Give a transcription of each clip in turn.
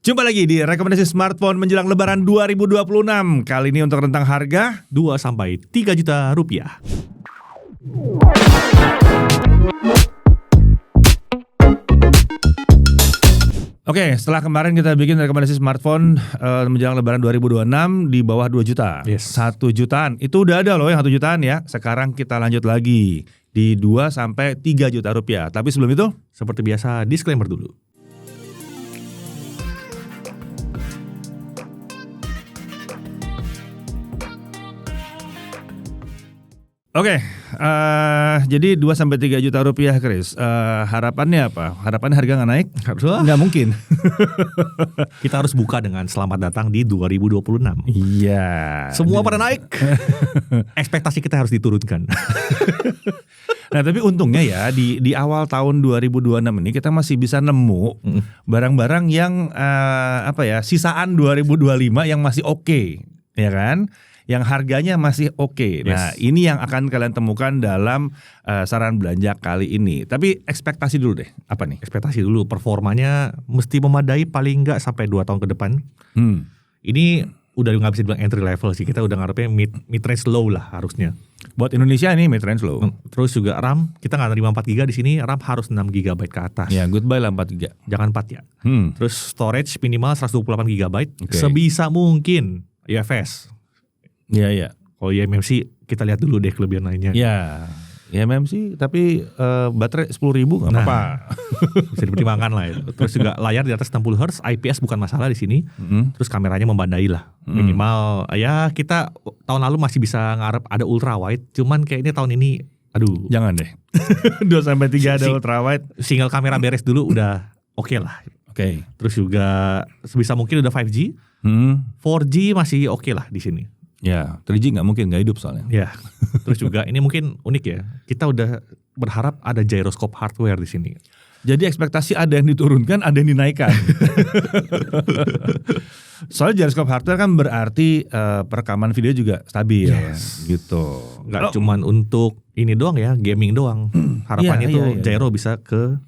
Jumpa lagi di rekomendasi smartphone menjelang Lebaran 2026. Kali ini untuk rentang harga 2-3 juta rupiah. Oke, setelah kemarin kita bikin rekomendasi smartphone menjelang Lebaran 2026 di bawah 2 juta. Yes. 1 jutaan. Itu udah ada loh yang 1 jutaan ya. Sekarang kita lanjut lagi di 2-3 juta rupiah. Tapi sebelum itu, Seperti biasa, disclaimer dulu. oke, jadi 2-3 juta rupiah, Chris. Harapannya apa? Harapannya harga nggak naik? Nggak mungkin. Kita harus buka dengan selamat datang di 2026. Iya. Semua pada naik. Ekspektasi kita harus diturunkan. Nah, tapi untungnya ya di awal tahun 2026 ini kita masih bisa nemu barang-barang yang sisaan 2025 yang masih oke, ya kan? Yang harganya masih oke. Nah, ini yang akan kalian temukan dalam saran belanja kali ini. Tapi ekspektasi dulu deh, apa nih? Ekspektasi dulu, performanya mesti memadai paling nggak sampai 2 tahun ke depan. Ini udah nggak bisa dibilang entry level sih, kita udah ngarepnya mid range low lah harusnya. Buat Indonesia ini mid range low. Terus juga RAM, kita nggak terima 4 GB di sini, RAM harus 6 GB ke atas. Ya, goodbye lah 4 GB. Jangan 4 ya. Terus storage minimal 128 GB. Oke. Sebisa mungkin UFS. Iya. Kalau eMMC kita lihat dulu deh kelebihan lainnya. Ya MMC tapi baterai 10.000 nggak apa-apa. Bisa dipertimbangkan lah itu. Terus juga layar di atas 60 Hz, IPS bukan masalah di sini. Terus kameranya membandai lah. Minimal ya kita tahun lalu masih bisa ngarep ada ultra wide, cuman kayaknya tahun ini aduh. Jangan deh. 2-3 ada ultra wide. Single kamera beres dulu udah oke lah. Oke. Terus juga sebisa mungkin udah 5G. 4G masih oke lah di sini. Ya, 3G nggak mungkin nggak hidup soalnya. Ya. Terus juga ini mungkin unik ya. Kita udah berharap ada gyroscope hardware di sini. Jadi ekspektasi ada yang diturunkan, ada yang dinaikkan. Soalnya gyroscope hardware kan berarti perekaman video juga stabil, gitu. Nggak cuman untuk ini doang ya, gaming doang. Harapannya tuh gyro bisa ke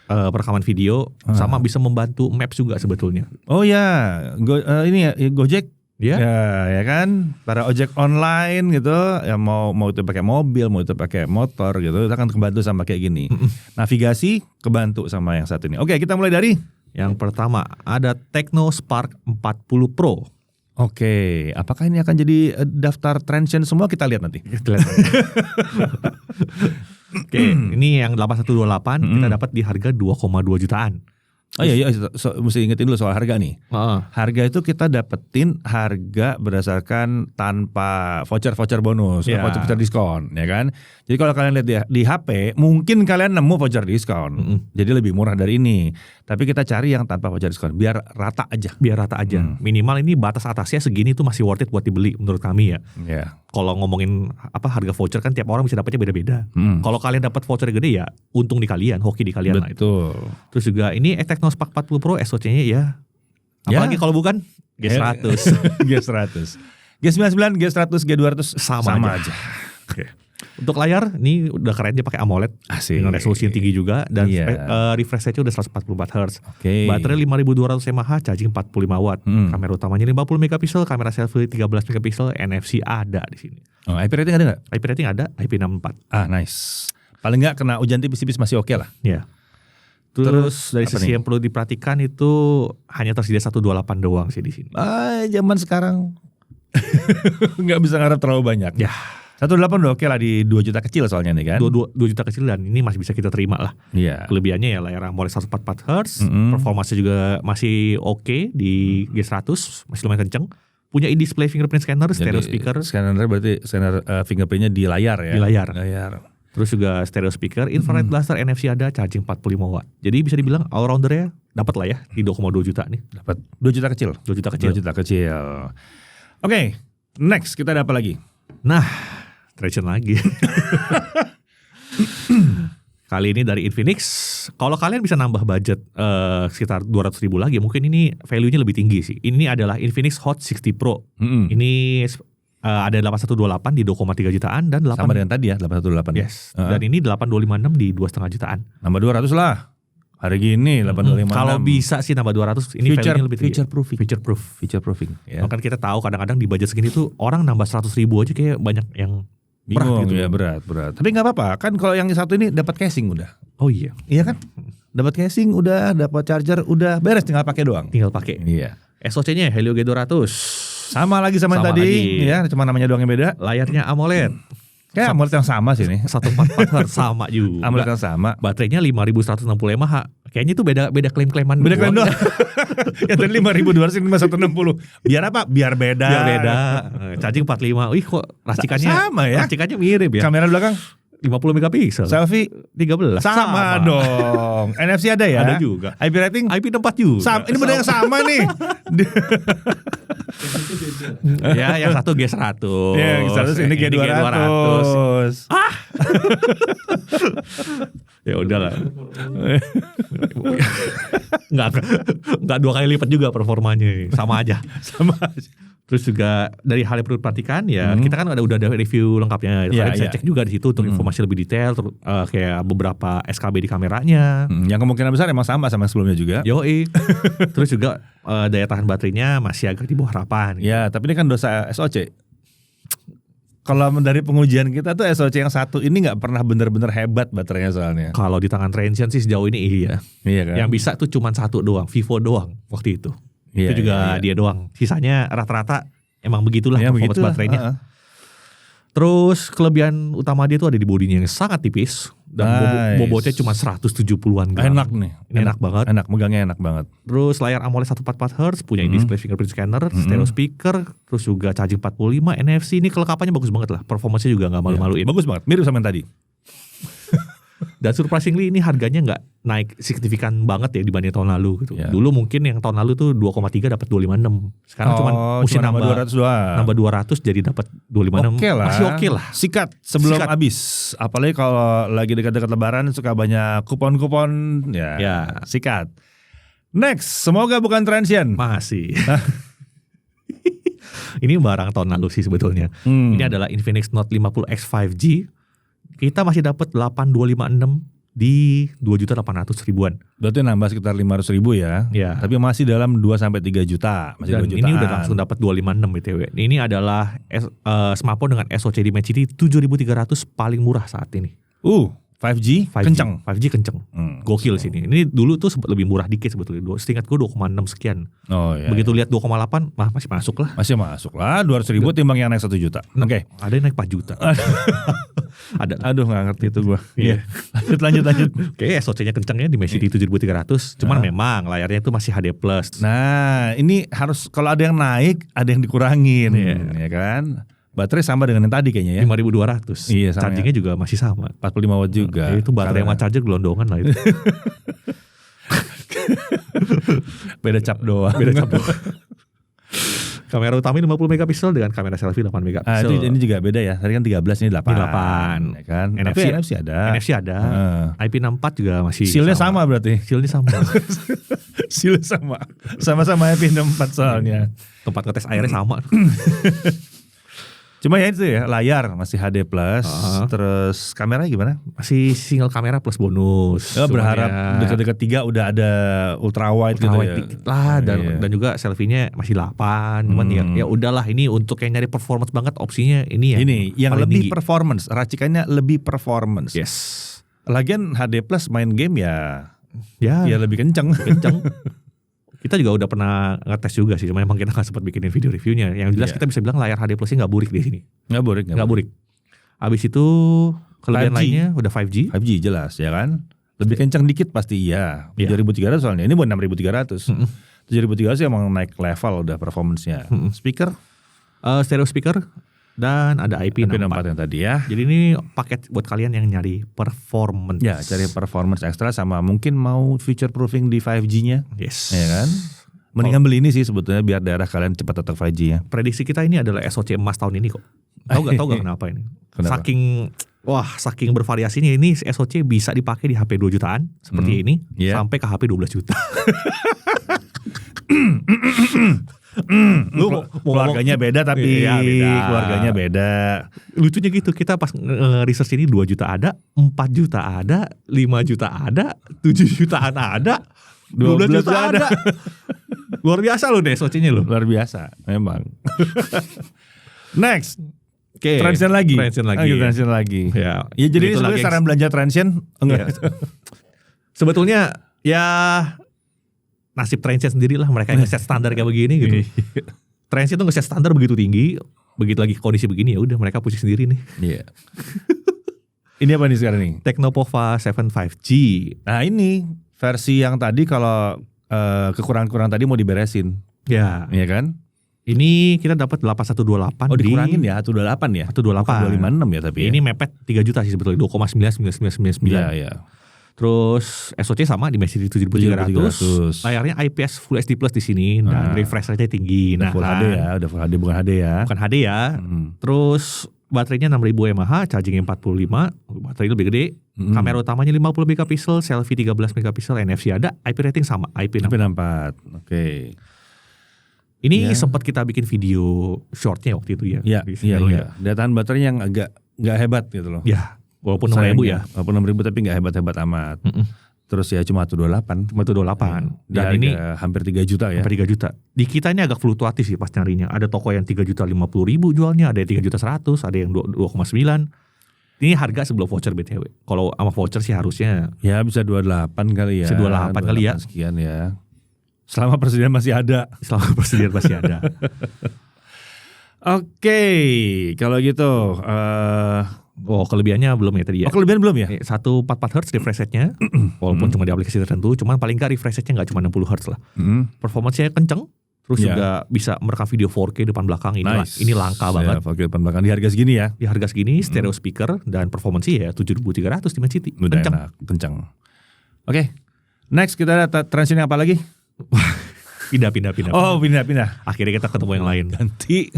perekaman video, sama bisa membantu maps juga sebetulnya. Oh ya, ini ya Gojek. Ya, ya kan, para ojek online gitu, ya mau itu pakai mobil, mau itu pakai motor gitu, kita akan kebantu sama kayak gini. Navigasi kebantu sama yang satu ini. Oke, kita mulai dari yang pertama ada Tecno Spark 40 Pro. Oke, apakah ini akan jadi daftar trendsnya semua, kita lihat nanti. Oke, ini yang 8128 kita dapat di harga 2,2 jutaan. Oh iya, mesti ingetin dulu soal harga nih. Harga itu kita dapetin harga berdasarkan tanpa voucher bonus, voucher diskon, ya kan. Jadi kalau kalian lihat di HP, mungkin kalian nemu voucher diskon, jadi lebih murah dari ini. Tapi kita cari yang tanpa voucher diskon, biar rata aja. Minimal ini batas atasnya segini tuh masih worth it buat dibeli menurut kami ya. Kalau ngomongin harga voucher kan tiap orang bisa dapatnya beda-beda. Kalau kalian dapat voucher gede ya untung di kalian, hoki di kalian lah itu. Terus juga ini Tecno Spark 40 Pro SoC-nya ya. Apalagi kalau bukan G100. G100. G99, G100, G200 sama aja. Oke. Untuk layar ini udah keren, dia pakai AMOLED. Asik. Dengan resolusi yang tinggi juga dan refresh rate-nya udah 144 Hz. Baterai 5200 mAh, charging 45 watt. Kamera utamanya 50 megapiksel, kamera selfie 13 megapiksel, NFC ada di sini. Oh, IP rating ada enggak? IP rating ada, IP64. Nice. Paling enggak kena hujan tipis-tipis masih oke lah. Ya. Terus dari sisi yang perlu diperhatikan itu hanya tersedia 128 doang sih di sini. Zaman sekarang nggak bisa ngarep terlalu banyak. Ya. 128 udah oke lah di 2 juta kecil soalnya nih kan. 2 juta kecil dan ini masih bisa kita terima lah. Iya. Kelebihannya ya layar AMOLED 144 Hz, performanya juga masih oke di G100, masih lumayan kenceng. Punya in-display fingerprint scanner, stereo speaker. Scanner berarti scanner fingerprintnya di layar ya. Di layar. Terus juga stereo speaker, infrared blaster, NFC ada, charging 45 watt. Jadi bisa dibilang all rounder-nya dapat lah ya di 2,2 juta nih. Dapat 2 juta kecil. 2 juta kecil. Oke, next kita ada apa lagi? Nah, Trajan lagi. Kali ini dari Infinix. Kalau kalian bisa nambah budget sekitar 200.000 lagi, mungkin ini value-nya lebih tinggi sih. Ini adalah Infinix Hot 60 Pro. Ini ada 8128 di 2,3 jutaan dan 8 sama dengan tadi ya 8128. Yes. Dan ini 8256 di 2,5 jutaan. Nambah 200 lah. Hari gini 8256. Kalau bisa sih nambah 200, ini value-nya lebih tinggi. Future proofing. Ya. Kan kita tahu kadang-kadang di budget segini tuh orang nambah 100.000 aja kayak banyak yang bingung berat gitu. Ya berat. Tapi nggak apa-apa, kan kalau yang satu ini dapat casing udah. Oh iya. Iya kan? Dapat casing udah, dapat charger udah, beres tinggal pakai doang. Tinggal pakai. Iya. SoC-nya Helio G200. Sama lagi sama yang tadi, lagi. ya, cuma namanya doang yang beda. Layarnya AMOLED. Kayak AMOLED yang sama sih nih. 144 Hz sama juga. AMOLED yang sama. Baterainya 5160 mAh. Kayaknya itu beda klaim-klaiman. Beda klaim doang. Yang tadi 5200 ini 5160. Biar apa? Biar beda. Charging 45. Wih kok racikannya sama ya. Racikannya mirip ya. Kamera belakang 50 megapiksel. selfie 13. sama dong. NFC ada ya? Ada juga. IP rating IP4 juga. sama. Ini benar yang sama nih. Ya, yang satu G100. Ya, G100 ini G200. Ya udahlah. Enggak 2 kali lipat juga performanya. Sama aja. Terus juga dari hal yang perlu diperhatikan ya, kita kan udah ada review lengkapnya. Kalian bisa cek juga di situ untuk informasi lebih detail, kayak beberapa SKB di kameranya. Yang kemungkinan besar emang sama yang sebelumnya juga. Yoi. Terus juga daya tahan baterainya masih agak di bawah harapan. Ya, tapi ini kan dosa SoC. Kalau dari pengujian kita tuh SoC yang satu ini nggak pernah bener-bener hebat baterainya soalnya. Kalau di tangan Transsion sih sejauh ini iya. Iya kan? Yang bisa tuh cuma satu doang, Vivo doang waktu itu. Iya, Itu juga dia doang. Sisanya rata-rata emang begitulah ya, performance baterainya. Terus kelebihan utama dia tuh ada di bodinya yang sangat tipis dan bobotnya cuma 170-an gram. Enak nih. Enak banget. Enak, megangnya enak banget. Terus layar AMOLED 144 Hz, punya display fingerprint scanner, stereo speaker, terus juga charging 45, NFC. Ini kelengkapannya bagus banget lah. Performanya juga gak malu-maluin. Bagus banget, mirip sama yang tadi. Dan surprisingly ini harganya nggak naik signifikan banget ya dibanding tahun lalu gitu. Ya. Dulu mungkin yang tahun lalu tuh 2,3 dapat 256. Sekarang cuma mesti nambah 200 doang. Nambah 200 jadi dapat 256. Oke lah. Masih oke lah. Sikat sebelum habis. Apalagi kalau lagi dekat-dekat lebaran suka banyak kupon-kupon ya. Sikat. Next, semoga bukan Transsion. Masih. Ini barang tahun lalu sih sebetulnya. Ini adalah Infinix Note 50X 5G. Kita masih dapat 8256 di 2.800.000-an. Berarti nambah sekitar 500.000 ya. Ya. Tapi masih dalam 2-3 juta. Masih Dan 2 jutaan. ini udah langsung dapat 256 BTW. Ini adalah smartphone dengan SoC Dimensity 7300 paling murah saat ini. 5G kenceng. 5G kenceng. Gokil sini. Ini dulu tuh lebih murah dikit sebetulnya. Setingkat gue 2,6 sekian. Oh iya. Begitu lihat 2,8 masih masuk lah. Masih masuk lah. 200.000 timbang yang naik 1 juta. Oke. Ada yang naik 4 juta. Ada. Aduh gak ngerti itu gue. Iya. Lanjut. Oke, SoC-nya kencengnya Dimensity 7300. Cuman memang layarnya itu masih HD+. Nah ini harus kalau ada yang naik ada yang dikurangin. Ya kan. Baterai sama dengan yang tadi kayaknya ya. 5200. Iya, sama chargingnya juga masih sama. 45 watt juga. Itu baterai sama charger gelondongan lah itu. Beda cap doang. Kamera utama 50 megapiksel dengan kamera selfie 8 megapiksel. Ini juga beda ya. Tadi kan 13 ini 8. Ini 8. Ya kan? NFC ada. NFC ada. IP64 juga masih Seal-nya sama berarti. Seal-nya sama. Seal sama. Sama-sama IP64 soalnya. Tempat ngetes airnya sama. Cuma ya itu ya, layar masih HD+, terus kameranya gimana? Masih single kamera plus bonus. Berharap dekat-dekat 3 udah ada ultra wide gitu ya. Dikit lah dan juga selfie-nya masih 8. Cuman ya udahlah, ini untuk yang nyari performance banget opsinya ini ya. Ini yang lebih tinggi. Performance, racikannya lebih performance. Yes. Lagian HD+ main game ya lebih kenceng. Kita juga udah pernah ngetes juga sih, cuma emang kita gak sempat bikinin video reviewnya. Yang jelas kita bisa bilang layar HD Plus-nya gak burik di sini. Gak burik. Abis itu kelebihan lainnya udah 5G. 5G jelas ya kan. Lebih kencang dikit pasti iya. 7.300 soalnya, ini bukan 6.300. 7.300 emang naik level udah performance-nya. Speaker? Stereo speaker. Dan ada IP64 yang tadi ya. Jadi ini paket buat kalian yang nyari performance. Ya, cari performance ekstra sama mungkin mau future proofing di 5G-nya. Yes. Ya kan? Mendingan beli ini sih sebetulnya biar daerah kalian cepat tetap 5G ya. Prediksi kita ini adalah SoC emas tahun ini kok. Tahu gak kenapa ini? Kenapa? Saking bervariasinya ini SoC bisa dipakai di HP 2 jutaan seperti ini sampai ke HP 12 juta. Lu keluarganya beda tapi iya, beda. keluarganya beda. Lucunya gitu, kita pas research ini 2 juta ada, 4 juta ada, 5 juta ada, 7 jutaan ada, 12 juta ada. Luar biasa lu deh SOC-nya lu. Luar biasa, memang. Next. Oke. Transient lagi. Transient lagi. Ya, Ya jadi ini sebenarnya saran belanja transient enggak? Ya. Sebetulnya ya nasib transient sendiri lah, mereka yang nge-set standar kayak begini gitu. Transient tuh nge-set standar begitu tinggi, begitu lagi kondisi begini ya udah mereka pusing sendiri nih. Iya. Ini apa nih sekarang nih? Technopova 75G. Nah ini versi yang tadi kalau kekurangan-kekurangan tadi mau diberesin. Ya. Iya kan? Ini kita dapat 8128. Oh dikurangin ya 128 ya? 128. 256 ya tapi ya? Ini mepet 3 juta sih sebetulnya, 2,99999. Iya, iya. Terus SOC sama Dimensity 7300. Layarnya IPS Full HD Plus di sini dan refresh rate tinggi. Udah full HD ya, udah full HD bukan HD ya. Bukan HD ya. Terus baterainya 6000 mAh, chargingnya 45, baterai lebih gede. Kamera utamanya 50 megapiksel, selfie 13 megapiksel, NFC ada, IP rating sama, IP64. Oke. Ini sempat kita bikin video shortnya waktu itu ya. Iya. Daya tahan baterainya yang agak nggak hebat gitu loh. Ya, walaupun 6.000 ya. Walaupun 6.000 tapi nggak hebat-hebat amat. Terus ya cuma 128. Dan ini hampir 3 juta ya. Hampir 3 juta. Di kita ini agak fluktuatif sih pas nyarinya. Ada toko yang 3.050.000 jualnya, ada yang 3.100.000, ada yang 2,9. Ini harga sebelum voucher BTW. Kalau sama voucher sih harusnya ya bisa 28 kali ya. Bisa 28 kali ya. Sekian ya. Selama persediaan masih ada. Oke, kalau gitu. Kelebihannya belum ya tadi ya. Kelebihan belum ya? 144 Hz refresh rate-nya. Walaupun cuma di aplikasi tertentu, cuman paling nggak refresh rate-nya nggak cuma 60 Hz lah. Performance-nya kenceng. Terus juga bisa merekam video 4K depan belakang. Ini langka banget. 4K depan belakang di harga segini ya. Di harga segini, stereo speaker dan performance ya 7300 Dimensity. Udah enak, kenceng. Oke. Next kita ada transient apa lagi? Pindah. Oh pindah. Akhirnya kita ketemu yang lain. Ganti.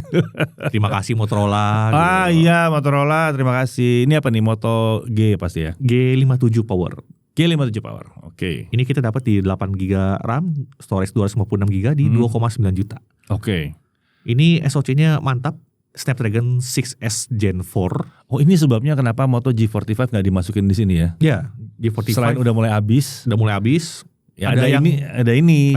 Terima kasih Motorola. Iya Motorola, terima kasih. Ini apa nih? Moto G pasti ya? G57 Power. G57 Power. Oke. Ini kita dapat di 8GB RAM, storage 256GB di 2,9 juta. Oke. Ini SoC-nya mantap. Snapdragon 6S Gen 4. Oh ini sebabnya kenapa Moto G45 nggak dimasukin di sini ya? Ya, G45. Selain udah mulai habis. Ya, ada ini.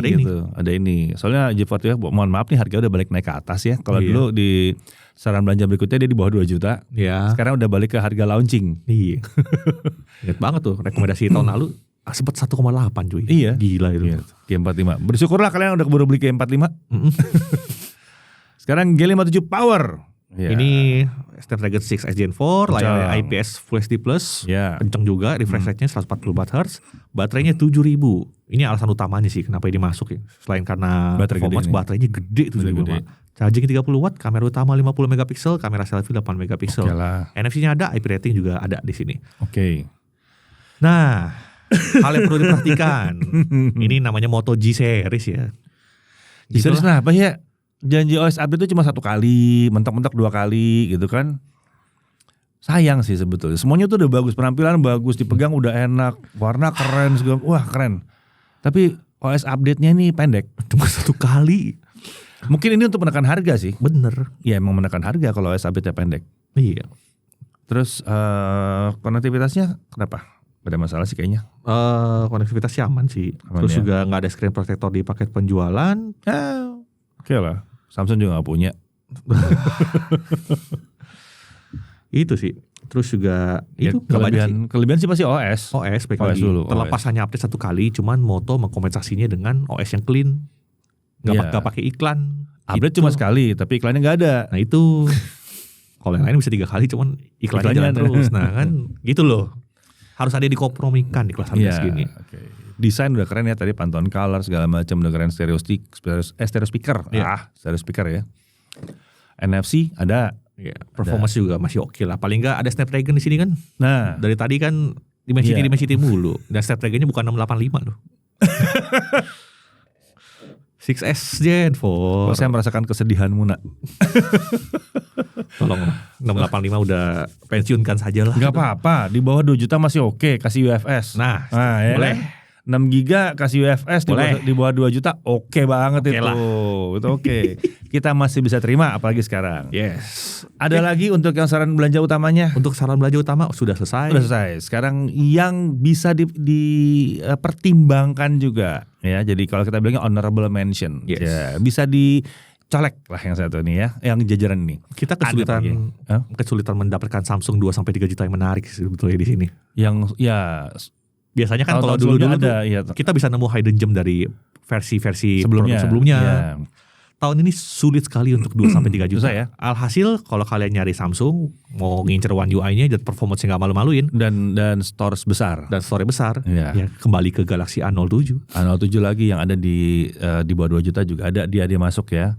Soalnya G45 mohon maaf nih harga udah balik naik ke atas ya. Kalau dulu di saran belanja berikutnya dia di bawah 2 juta. Iya. Sekarang udah balik ke harga launching. Iya. Ingat banget tuh rekomendasi tahun lalu sempat 1,8 cuy. Iya. Gila itu. Iya. G45. Bersyukurlah kalian udah keburu beli G45. Sekarang G57 Power. Ya. Ini Snapdragon 6S Gen 4, layarnya IPS Full HD Plus, kenceng juga, refresh rate-nya 144 Hz, baterainya 7000. Ini alasan utamanya sih kenapa ini masuk ya. Selain karena performance baterainya gede 7000. Charging 30 watt, kamera utama 50 megapiksel, kamera selfie 8 megapiksel. NFC-nya ada, IP rating juga ada di sini. Oke. Nah, hal yang perlu diperhatikan. Ini namanya Moto G series ya. G series kenapa ya? Janji OS update itu cuma 1 kali, mentok-mentok 2 kali gitu kan. Sayang sih sebetulnya. Semuanya tuh udah bagus, penampilan bagus, dipegang udah enak, warna keren, segala, wah keren. Tapi OS update-nya ini pendek, cuma 1 kali. Mungkin ini untuk menekan harga sih. Bener. Ya emang menekan harga kalau OS update-nya pendek. Iya. Terus konektivitasnya kenapa? Ada masalah sih kayaknya. Konektivitasnya aman sih. Terus juga gak ada screen protector di paket penjualan. Oke lah. Samsung juga gak punya. Itu sih. Terus juga itu kelebihan sih pasti OS baik lagi. Dulu, terlepas hanya update 1 kali, cuman Moto mengkompensasinya dengan OS yang clean. Gak pakai iklan. Update cuma sekali, tapi iklannya gak ada. Nah itu. Kalau yang lain bisa 3 kali, cuman iklannya jalan terus. Nah kan gitu loh. Harus ada dikompromikan di kelas harga segini. Desain udah keren ya tadi, pantauan color segala macam udah keren, stereo speaker. Stereo speaker ya. NFC ada. Performance juga masih oke lah. Paling enggak ada Snapdragon di sini kan. Nah, dari tadi kan Dimensity mulu. Dan Snapdragonnya bukan 685 loh. 6S Gen 4. Kok saya merasakan kesedihanmu nak. Tolong 685 udah pensiunkan saja lah. Gak apa-apa, di bawah 2 juta masih oke, kasih UFS. Nah ya boleh. 6 GB kasih UFS di bawah 2 juta, oke banget itu. Itu oke. Kita masih bisa terima apalagi sekarang. Yes. Ada lagi untuk yang saran belanja utamanya? Untuk saran belanja utama sudah selesai. Sudah selesai. Sekarang yang bisa dipertimbangkan juga ya. Jadi kalau kita bilangnya honorable mention, ya, bisa dicolek lah yang satu nih ya, yang jajaran ini. Kita kesulitan mendapatkan Samsung 2-3 juta yang menarik sebetulnya di sini. Yang ya biasanya kan kalau dulu ada, ya, kita bisa nemu hidden gem dari versi-versi sebelumnya. Ya. Tahun ini sulit sekali untuk 2-3 juta ya. Alhasil kalau kalian nyari Samsung, mau ngincer One UI-nya dan performance nggak malu-maluin dan storage besar. Ya kembali ke Galaxy A07. A07 lagi yang ada di bawah 2 juta juga ada, dia masuk ya.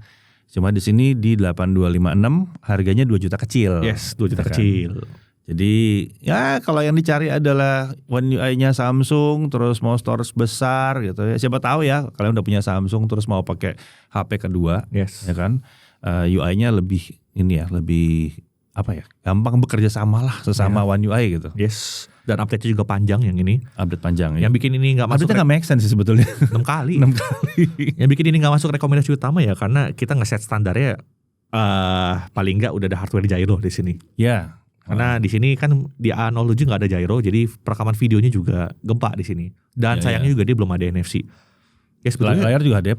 Cuma di sini di 8256 harganya 2 juta kecil. Yes, 2 juta kecil. Jadi ya kalau yang dicari adalah One UI-nya Samsung, terus mau storage besar gitu ya. Siapa tahu ya kalian udah punya Samsung terus mau pakai HP kedua, ya kan? UI-nya lebih gampang bekerja sama lah sesama One UI gitu. Yes. Dan update-nya juga panjang yang ini. Update panjang ya. Yang bikin ini nggak masuk. Update-nya nggak make sense sih sebetulnya. 6 kali. Yang bikin ini nggak masuk rekomendasi utama ya karena kita nge-set standarnya paling nggak udah ada hardware gyro di sini. Ya. Karena di sini kan di A07 nggak ada gyro, jadi perekaman videonya juga gempa di sini. Dan sayangnya juga dia belum ada NFC. Ya sebetulnya layar juga HD+.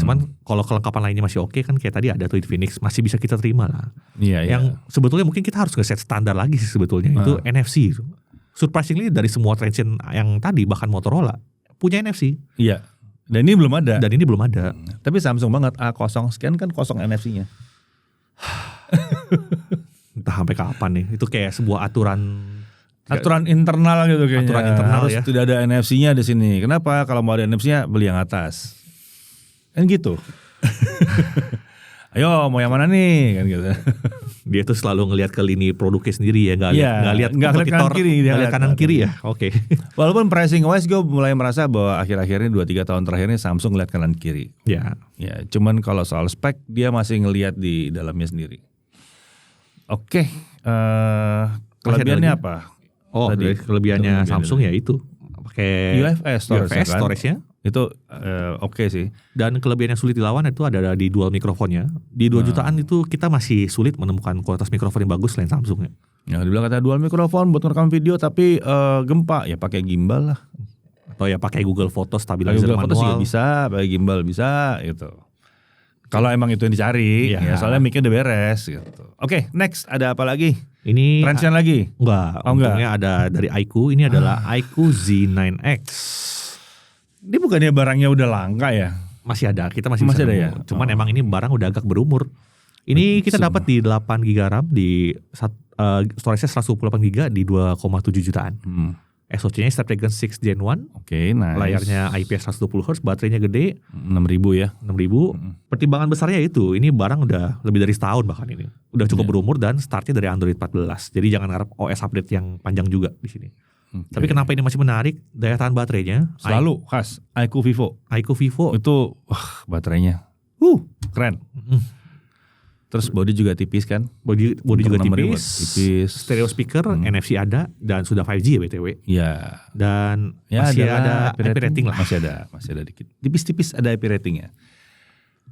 Cuman kalau kelengkapan lainnya masih oke kan kayak tadi ada tuh Infinix masih bisa kita terima lah. Yang sebetulnya mungkin kita harus nge-set standar lagi sih sebetulnya itu NFC. Surprisingly dari semua Transsion yang tadi bahkan Motorola punya NFC. Iya. Dan ini belum ada. Tapi Samsung banget A0 sekian kan kosong NFC-nya. Entah sampai kapan nih. Itu kayak sebuah aturan internal gitu kayaknya. Aturan internal harus tidak ada NFC-nya di sini. Kenapa? Kalau mau ada NFC-nya beli yang atas. Kan gitu. Ayo mau yang mana nih kan gitu. Dia tuh selalu ngelihat ke lini produknya sendiri ya, nggak lihat kanan kiri. Nggak lihat kanan kiri ya. Oke. Walaupun pricing wise gue mulai merasa bahwa akhir-akhir ini 2-3 tahun terakhir ini Samsung ngelihat kanan kiri. Ya, cuman kalau soal spek dia masih ngelihat di dalamnya sendiri. Oke, kelebihannya apa? Tadi kelebihannya Samsung ya itu pakai UFS storage-nya. Itu oke sih. Dan kelebihan yang sulit dilawan itu ada di dual mikrofonnya. Di 2 jutaan itu kita masih sulit menemukan kualitas mikrofon yang bagus selain Samsung ya. Ya dibilang kata dual mikrofon buat ngerekam video tapi gempa ya pakai gimbal lah. Atau ya pakai Google Photo stabilizer manual. Google Photo juga bisa, pakai gimbal bisa gitu. Kalau emang itu yang dicari, ya soalnya mic-nya udah beres gitu. Oke, next ada apa lagi? Ini Transsion lagi? Enggak, untungnya ada dari iQOO. Ini adalah iQOO Z9X. Ini bukannya barangnya udah langka ya? Masih ada, kita masih bisa ada ya. Cuman emang ini barang udah agak berumur. Ini kita dapat di 8 GB RAM di storage-nya 128 GB di 2,7 jutaan. SoC-nya Snapdragon 6 Gen 1. Oke, nice. Layarnya IPS 120Hz, baterainya gede. 6.000 ya. 6.000. Pertimbangan besarnya itu, ini barang udah lebih dari setahun bahkan ini. Udah cukup berumur dan startnya dari Android 14. Jadi jangan harap OS update yang panjang juga di sini. Tapi kenapa ini masih menarik? Daya tahan baterainya selalu khas iQOO Vivo. iQOO Vivo itu baterainya keren. Terus body juga tipis kan? Body juga tipis. Stereo speaker, NFC ada dan sudah 5G ya BTW. Iya. Dan masih ada IP rating lah. Masih ada dikit. Tipis-tipis ada IP ratingnya.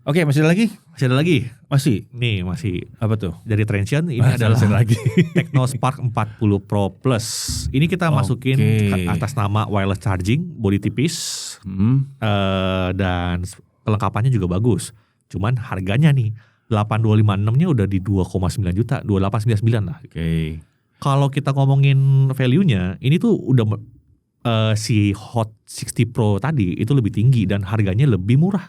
Oke, masih ada lagi? Masih ada lagi. Masih. Apa tuh? Dari Transsion ini adalah lagi. TechnoSpark 40 Pro Plus. Ini kita masukin atas nama wireless charging, body tipis, dan kelengkapannya juga bagus. Cuman harganya nih 8256-nya udah di 2,9 juta, 2899 lah. Oke. Kalau kita ngomongin value-nya, ini tuh udah si Hot 60 Pro tadi itu lebih tinggi dan harganya lebih murah.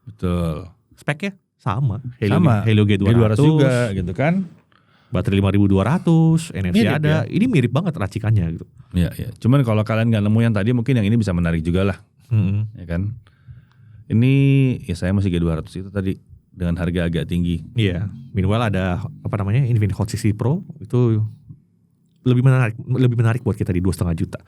Betul. Speknya sama. Helio G200 juga gitu kan. Baterai 5200, NFC mirip ada. Ya? Ini mirip banget racikannya gitu. Iya. Cuman kalau kalian nggak nemu yang tadi mungkin yang ini bisa menarik juga lah. Ya kan. Ini ya saya masih G200 itu tadi. Dengan harga agak tinggi. Iya. Meanwhile ada Infinix Hot 60 Pro itu lebih menarik buat kita di 2,5 juta.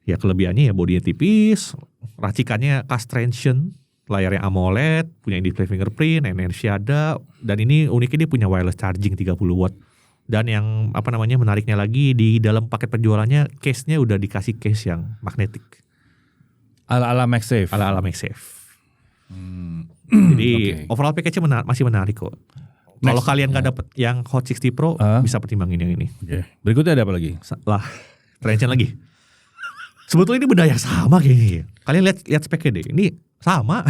Ya kelebihannya ya bodinya tipis, racikannya cast Transsion, layarnya AMOLED, punya display fingerprint, NFC ada, dan ini uniknya dia punya wireless charging 30 watt Dan yang menariknya lagi di dalam paket penjualannya case-nya udah dikasih case yang magnetic. Ala-ala MagSafe. Ala-ala MagSafe. Jadi overall package-nya masih menarik kok. Kalau kalian nggak dapet yang Hot 60 Pro, bisa pertimbangin yang ini. Berikutnya ada apa lagi? Trenchen lagi. Sebetulnya ini benda yang sama kayaknya. Kalian lihat speknya deh. Ini sama.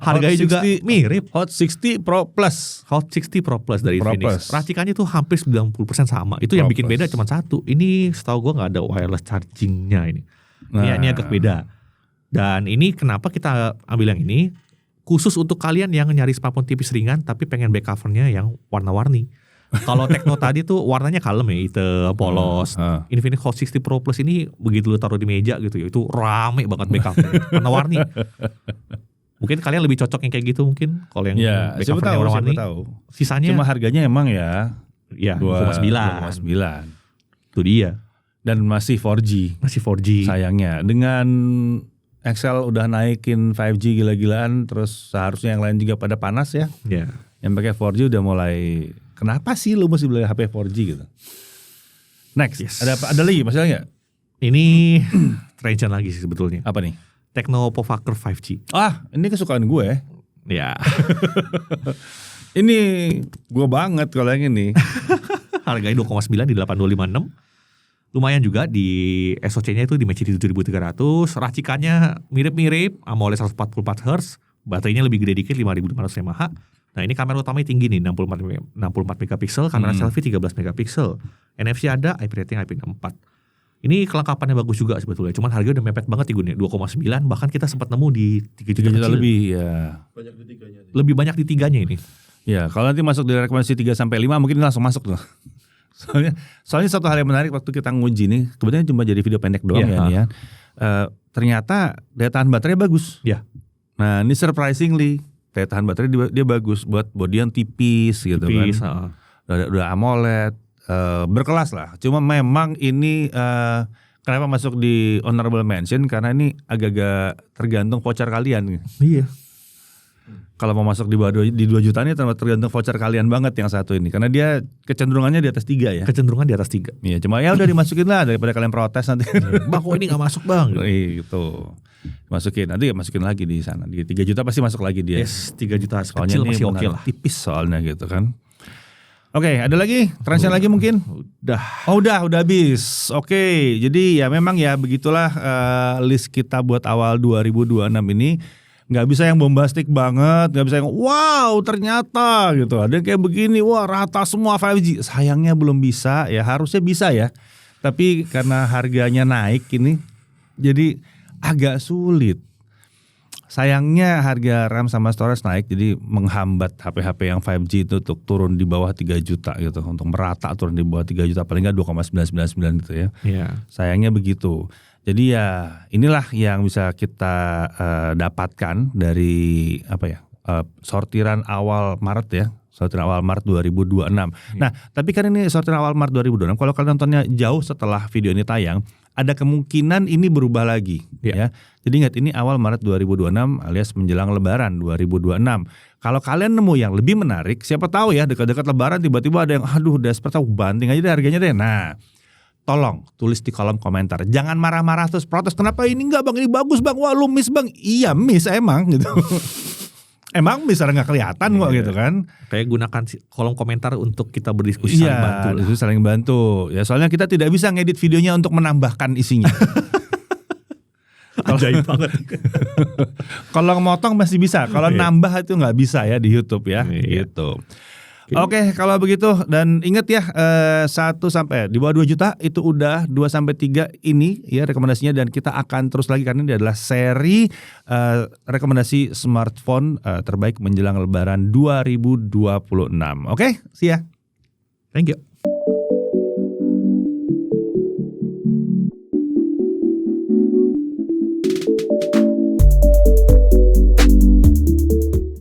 Harganya juga mirip. Hot 60 Pro Plus. Hot 60 Pro Plus dari Infinix. Racikannya tuh hampir 90% sama. Itu yang bikin beda cuma satu. Ini setahu gue nggak ada wireless chargingnya ini. Ini agak beda. Dan ini kenapa kita ambil yang ini? Khusus untuk kalian yang nyari smartphone tipis ringan tapi pengen back covernya yang warna-warni. Kalau Tecno tadi tuh warnanya kalem ya, hitam, polos. Infinix Hot 60 Pro Plus ini begitu lu taruh di meja gitu ya, itu rame banget back covernya, warna-warni. Mungkin kalian lebih cocok yang kayak gitu mungkin. Kalau yang back covernya warna-warni. Sisanya cuma harganya emang ya 2,9. Itu dia. Dan masih 4G. Sayangnya. Dengan Excel udah naikin 5G gila-gilaan, terus seharusnya yang lain juga pada panas ya. Yang pakai 4G udah mulai, kenapa sih lu mesti beli HP 4G gitu? Next, ada lagi masalah nggak? Ini Trenchen lagi sih sebetulnya. Apa nih? Tecno Povaker 5G. Ini kesukaan gue. Ya. Ini gue banget kalau yang ini. Harganya 2,9 di 8256. Lumayan juga di SoC-nya itu di match di 7300. Racikannya mirip-mirip, AMOLED 144 Hz. Baterainya lebih gede dikit 5500 mAh. Nah ini kamera utamanya tinggi nih 64 megapiksel, kamera selfie 13 megapiksel. NFC ada, IP rating IP64. Ini kelengkapannya bagus juga sebetulnya. Cuman harganya udah mepet banget nih 2,9, bahkan kita sempat nemu di 3 juta lebih ya. Banyak di tiganya. Lebih banyak di tiganya ini. Ya, kalau nanti masuk di rekomendasi 3 sampai 5 mungkin langsung masuk tuh. Soalnya satu hal yang menarik waktu kita nguji nih, kebetulan cuma jadi video pendek doang ya. Ternyata daya tahan baterai bagus. Ya. Nah, ini surprisingly daya tahan baterai dia bagus buat bodi yang tipis gitu kan. Udah AMOLED, berkelas lah. Cuma memang ini kenapa masuk di honorable mention karena ini agak-agak tergantung voucher kalian. Iya. Kalau mau masuk di bawah 2 juta ini tergantung voucher kalian banget yang satu ini. Karena dia kecenderungannya di atas 3 ya. Kecenderungan di atas 3. Iya, cuma ya udah dimasukin lah daripada kalian protes nanti. Bang, kok ini gak masuk bang? Gitu. Masukin, nanti masukin lagi di sana. Di 3 juta pasti masuk lagi dia. Yes, 3 juta soalnya kecil masih oke lah. Tipis soalnya gitu kan. Oke, ada lagi? Trenchen lagi mungkin? Udah habis. Oke, jadi ya memang ya begitulah list kita buat awal 2026 ini. Gak bisa yang bombastik banget, gak bisa yang wow ternyata gitu. Ada yang kayak begini, wah rata semua 5G. Sayangnya belum bisa, ya harusnya bisa ya. Tapi karena harganya naik ini, jadi agak sulit. Sayangnya harga RAM sama storage naik, jadi menghambat HP-HP yang 5G itu untuk turun di bawah 3 juta gitu. Untuk merata turun di bawah 3 juta, paling gak 2,999 gitu ya. Sayangnya begitu. Jadi ya inilah yang bisa kita dapatkan dari sortiran awal Maret ya. Sortiran awal Maret 2026. Nah, tapi kan ini sortiran awal Maret 2026. Kalau kalian nontonnya jauh setelah video ini tayang, ada kemungkinan ini berubah lagi ya. Jadi ingat ini awal Maret 2026 alias menjelang Lebaran 2026. Kalau kalian nemu yang lebih menarik, siapa tahu ya dekat-dekat Lebaran tiba-tiba ada yang desperate banting aja deh harganya deh. Nah, tolong tulis di kolom komentar. Jangan marah-marah terus protes. Kenapa ini enggak bang? Ini bagus bang. Wah lu miss bang. Iya miss emang gitu. Emang miss karena gak kelihatan kok gitu kan. Kayak gunakan kolom komentar untuk kita berdiskusi saling bantu. Iya saling bantu. Ya soalnya kita tidak bisa ngedit videonya untuk menambahkan isinya. Ajaib banget. Kalau motong masih bisa. Kalau nambah itu gak bisa ya di YouTube ya. Gitu. Oke, kalau begitu dan ingat ya 1 sampai di bawah 2 juta itu udah 2 sampai 3 ini ya rekomendasinya dan kita akan terus lagi karena ini adalah seri rekomendasi smartphone terbaik menjelang Lebaran 2026. Oke, see ya. Thank you.